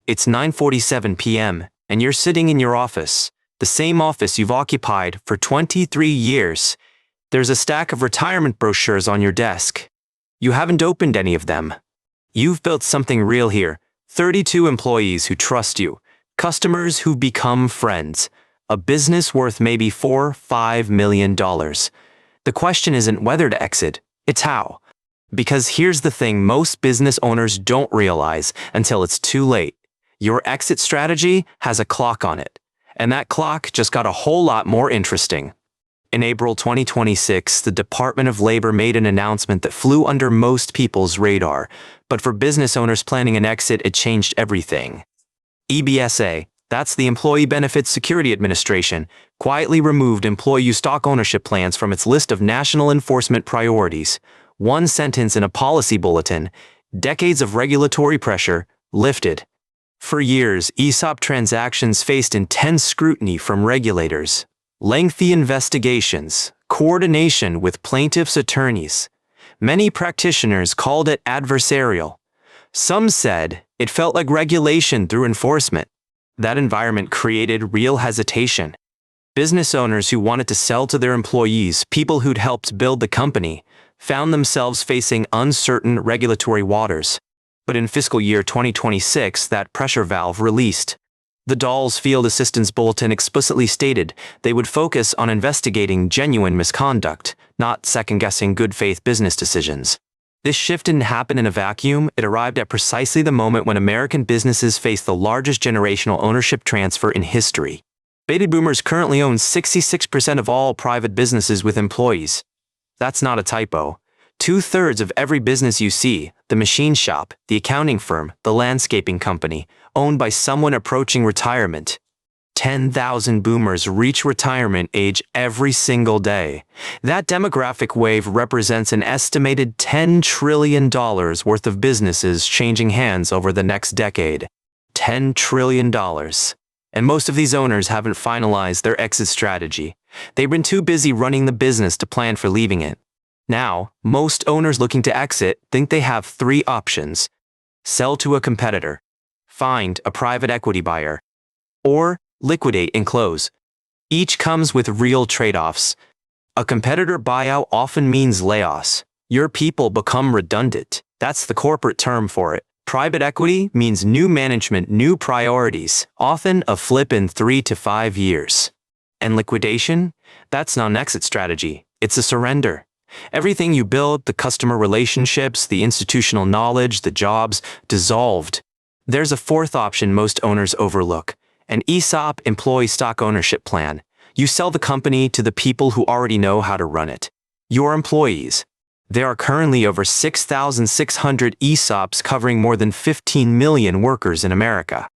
It's 9:47 p.m., and you're sitting in your office, the same office you've occupied for 23 years. There's a stack of retirement brochures on your desk. You haven't opened any of them. You've built something real here. 32 employees who trust you, customers who've become friends, a business worth maybe $4-5 million. The question isn't whether to exit, it's how. Because here's the thing most business owners don't realize until it's too late. Your exit strategy has a clock on it, and that clock just got a whole lot more interesting. In April 2026, the Department of Labor made an announcement that flew under most people's radar, but for business owners planning an exit, it changed everything. EBSA, that's the Employee Benefits Security Administration, quietly removed employee stock ownership plans from its list of national enforcement priorities. One sentence in a policy bulletin, decades of regulatory pressure, lifted. For years, ESOP transactions faced intense scrutiny from regulators, lengthy investigations, coordination with plaintiffs' attorneys. Many practitioners called it adversarial. Some said it felt like regulation through enforcement. That environment created real hesitation. Business owners who wanted to sell to their employees, people who'd helped build the company, found themselves facing uncertain regulatory waters. But in fiscal year 2026, that pressure valve released. The DOL's Field Assistance Bulletin explicitly stated they would focus on investigating genuine misconduct, not second-guessing good-faith business decisions. This shift didn't happen in a vacuum. It arrived at precisely the moment when American businesses face the largest generational ownership transfer in history. Baby boomers currently own 66% of all private businesses with employees. That's not a typo. 2/3 of every business you see, the machine shop, the accounting firm, the landscaping company, owned by someone approaching retirement. 10,000 boomers reach retirement age every single day. That demographic wave represents an estimated $10 trillion worth of businesses changing hands over the next decade. $10 trillion. And most of these owners haven't finalized their exit strategy. They've been too busy running the business to plan for leaving it. Now, most owners looking to exit think they have 3 options: sell to a competitor, find a private equity buyer, or liquidate and close. Each comes with real trade-offs. A competitor buyout often means layoffs. Your people become redundant. That's the corporate term for it. Private equity means new management, new priorities, often a flip in 3 to 5 years. And liquidation? That's not an exit strategy. It's a surrender. Everything you build, the customer relationships, the institutional knowledge, the jobs, dissolved. There's a 4th option most owners overlook: an ESOP, employee stock ownership plan. You sell the company to the people who already know how to run it. Your employees. There are currently over 6,600 ESOPs covering more than 15 million workers in America.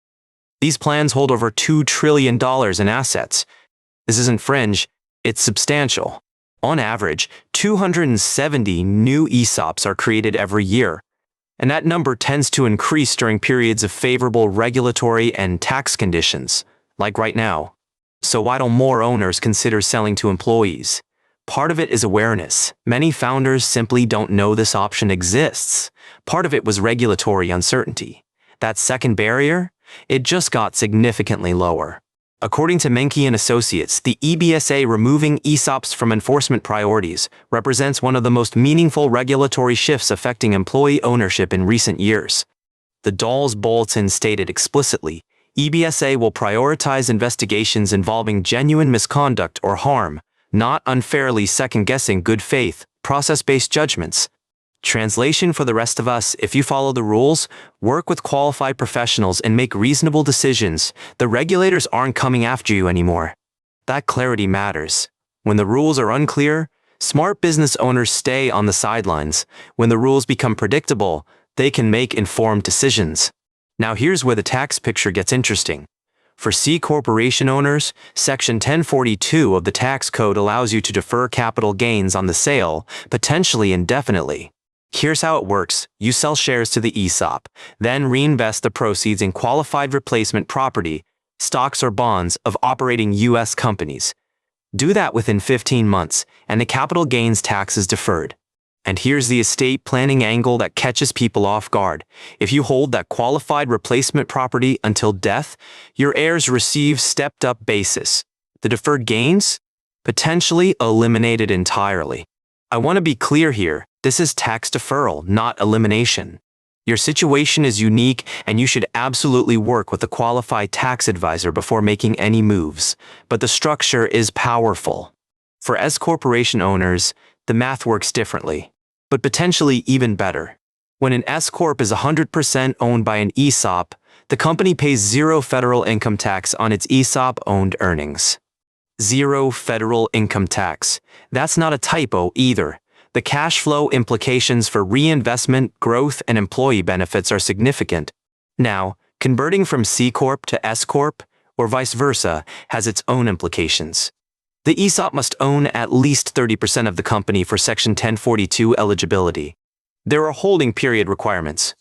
These plans hold over $2 trillion in assets. This isn't fringe, it's substantial. On average, 270 new ESOPs are created every year, and that number tends to increase during periods of favorable regulatory and tax conditions, like right now. So why don't more owners consider selling to employees? Part of it is awareness. Many founders simply don't know this option exists. Part of it was regulatory uncertainty. That second barrier? It just got significantly lower. According to Menke and Associates, the EBSA removing ESOPs from enforcement priorities represents one of the most meaningful regulatory shifts affecting employee ownership in recent years. The DOL's bulletin stated explicitly, EBSA will prioritize investigations involving genuine misconduct or harm, not unfairly second-guessing good faith, process-based judgments. Translation for the rest of us: if you follow the rules, work with qualified professionals, and make reasonable decisions, the regulators aren't coming after you anymore. That clarity matters. When the rules are unclear, smart business owners stay on the sidelines. When the rules become predictable, they can make informed decisions. Now here's where the tax picture gets interesting. For C-corporation owners, Section 1042 of the tax code allows you to defer capital gains on the sale, potentially indefinitely. Here's how it works. You sell shares to the ESOP, then reinvest the proceeds in qualified replacement property, stocks or bonds of operating U.S. companies. Do that within 15 months, and the capital gains tax is deferred. And here's the estate planning angle that catches people off guard. If you hold that qualified replacement property until death, your heirs receive stepped-up basis. The deferred gains? Potentially eliminated entirely. I want to be clear here, this is tax deferral, not elimination. Your situation is unique, and you should absolutely work with a qualified tax advisor before making any moves. But the structure is powerful. For S-corporation owners, the math works differently, but potentially even better. When an S-corp is 100% owned by an ESOP, the company pays zero federal income tax on its ESOP-owned earnings. Zero federal income tax. That's not a typo either. The cash flow implications for reinvestment, growth, and employee benefits are significant. Now, converting from C-corp to S-corp, or vice versa, has its own implications. The ESOP must own at least 30% of the company for Section 1042 eligibility. There are holding period requirements.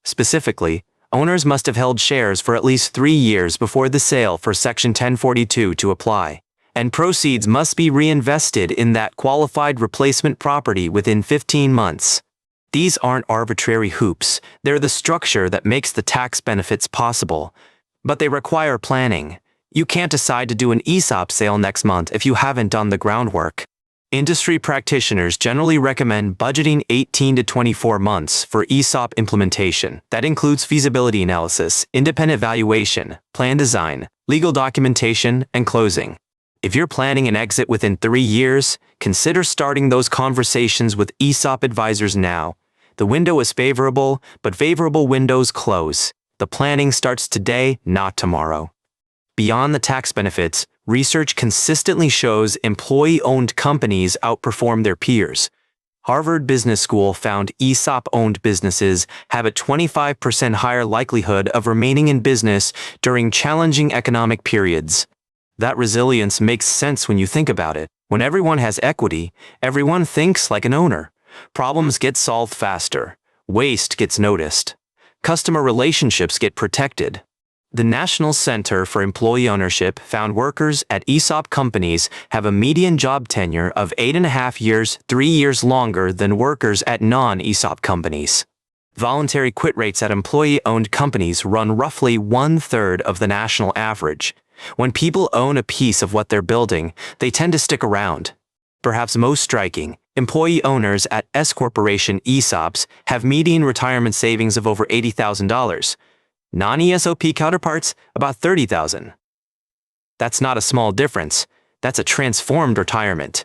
Specifically, owners must have held shares for at least 3 years before the sale for Section 1042 to apply, and proceeds must be reinvested in that qualified replacement property within 15 months. These aren't arbitrary hoops, they're the structure that makes the tax benefits possible. But they require planning. You can't decide to do an ESOP sale next month if you haven't done the groundwork. Industry practitioners generally recommend budgeting 18 to 24 months for ESOP implementation. That includes feasibility analysis, independent valuation, plan design, legal documentation, and closing. If you're planning an exit within 3 years, consider starting those conversations with ESOP advisors now. The window is favorable, but favorable windows close. The planning starts today, not tomorrow. Beyond the tax benefits, research consistently shows employee-owned companies outperform their peers. Harvard Business School found ESOP-owned businesses have a 25% higher likelihood of remaining in business during challenging economic periods. That resilience makes sense when you think about it. When everyone has equity, everyone thinks like an owner. Problems get solved faster. Waste gets noticed. Customer relationships get protected. The National Center for Employee Ownership found workers at ESOP companies have a median job tenure of 8.5 years, 3 years longer than workers at non-ESOP companies. Voluntary quit rates at employee-owned companies run roughly 1/3 of the national average. When people own a piece of what they're building, they tend to stick around. Perhaps most striking, employee owners at S-corporation ESOPs have median retirement savings of over $80,000. Non-ESOP counterparts, about $30,000. That's not a small difference. That's a transformed retirement.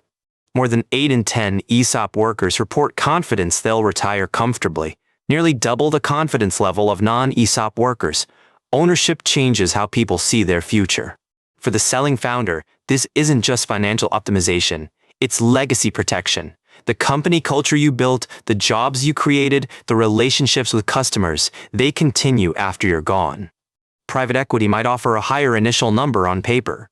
More than 8 in 10 ESOP workers report confidence they'll retire comfortably, nearly double the confidence level of non-ESOP workers. Ownership changes how people see their future. For the selling founder, this isn't just financial optimization, it's legacy protection. The company culture you built, the jobs you created, the relationships with customers, they continue after you're gone. Private equity might offer a higher initial number on paper,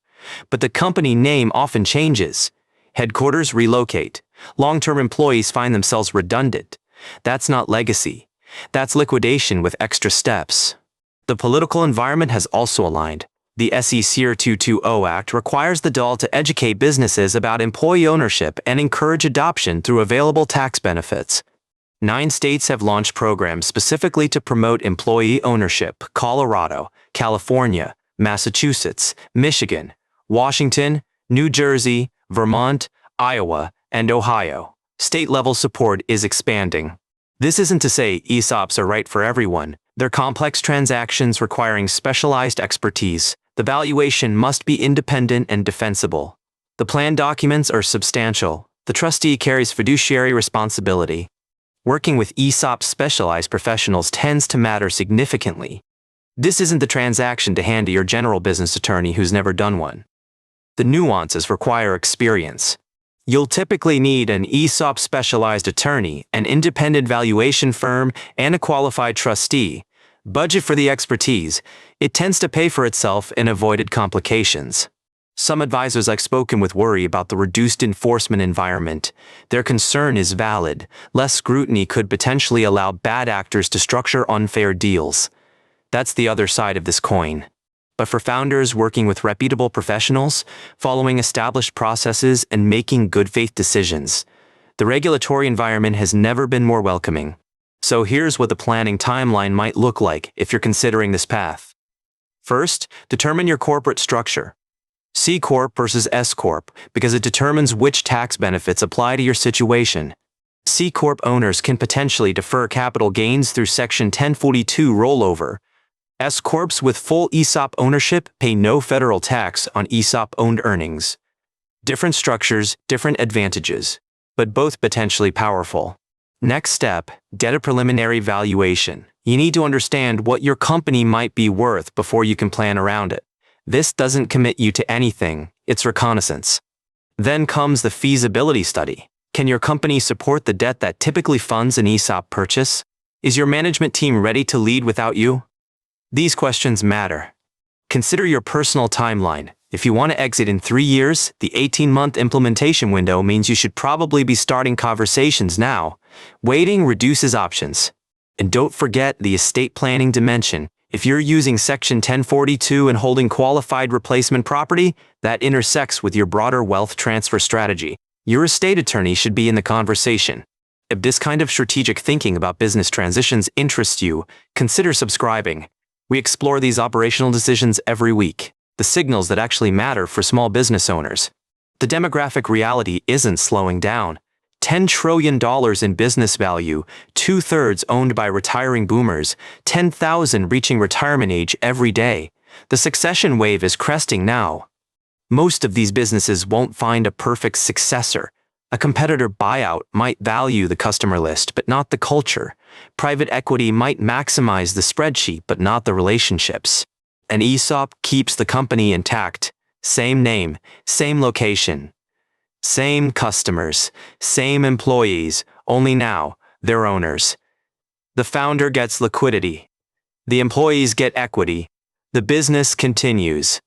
but the company name often changes. Headquarters relocate. Long-term employees find themselves redundant. That's not legacy. That's liquidation with extra steps. The political environment has also aligned. The SEC 220 Act requires the DOL to educate businesses about employee ownership and encourage adoption through available tax benefits. 9 states have launched programs specifically to promote employee ownership: Colorado, California, Massachusetts, Michigan, Washington, New Jersey, Vermont, Iowa, and Ohio. State-level support is expanding. This isn't to say ESOPs are right for everyone. They're complex transactions requiring specialized expertise. The valuation must be independent and defensible. The plan documents are substantial. The trustee carries fiduciary responsibility. Working with ESOP specialized professionals tends to matter significantly. This isn't the transaction to hand to your general business attorney who's never done one. The nuances require experience. You'll typically need an ESOP specialized attorney, an independent valuation firm, and a qualified trustee. Budget for the expertise. It tends to pay for itself in avoided complications. Some advisors I've spoken with worry about the reduced enforcement environment. Their concern is valid. Less scrutiny could potentially allow bad actors to structure unfair deals. That's the other side of this coin. But for founders working with reputable professionals, following established processes and making good faith decisions, The regulatory environment has never been more welcoming. So here's what the planning timeline might look like if you're considering this path. First, determine your corporate structure. C-corp versus S-corp, because it determines which tax benefits apply to your situation. C-corp owners can potentially defer capital gains through Section 1042 rollover. S-corps with full ESOP ownership pay no federal tax on ESOP-owned earnings. Different structures, different advantages, but both potentially powerful. Next step, get a preliminary valuation. You need to understand what your company might be worth before you can plan around it. This doesn't commit you to anything, it's reconnaissance. Then comes the feasibility study. Can your company support the debt that typically funds an ESOP purchase? Is your management team ready to lead without you? These questions matter. Consider your personal timeline. If you want to exit in 3 years, the 18-month implementation window means you should probably be starting conversations now. Waiting reduces options. And don't forget the estate planning dimension. If you're using Section 1042 and holding qualified replacement property, that intersects with your broader wealth transfer strategy. Your estate attorney should be in the conversation. If this kind of strategic thinking about business transitions interests you, consider subscribing. We explore these operational decisions every week, the signals that actually matter for small business owners. The demographic reality isn't slowing down. $10 trillion in business value, 2/3 owned by retiring boomers, 10,000 reaching retirement age every day. The succession wave is cresting now. Most of these businesses won't find a perfect successor. A competitor buyout might value the customer list, but not the culture. Private equity might maximize the spreadsheet, but not the relationships. An ESOP keeps the company intact. Same name, same location. Same customers, same employees, only now, they're owners. The founder gets liquidity. The employees get equity. The business continues.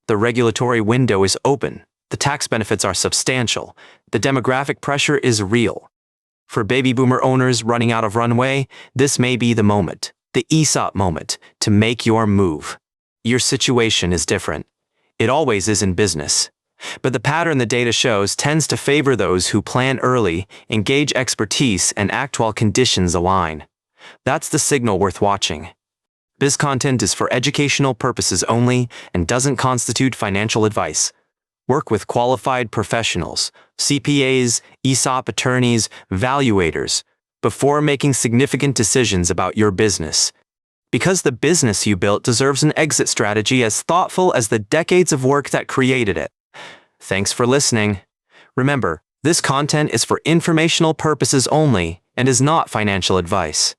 The regulatory window is open. The tax benefits are substantial. The demographic pressure is real. For baby boomer owners running out of runway, this may be the moment, the ESOP moment, to make your move. Your situation is different. It always is in business. But the pattern the data shows tends to favor those who plan early, engage expertise, and act while conditions align. That's the signal worth watching. Biz content is for educational purposes only and doesn't constitute financial advice. Work with qualified professionals, CPAs, ESOP attorneys, valuators, before making significant decisions about your business. Because the business you built deserves an exit strategy as thoughtful as the decades of work that created it. Thanks for listening. Remember, this content is for informational purposes only and is not financial advice.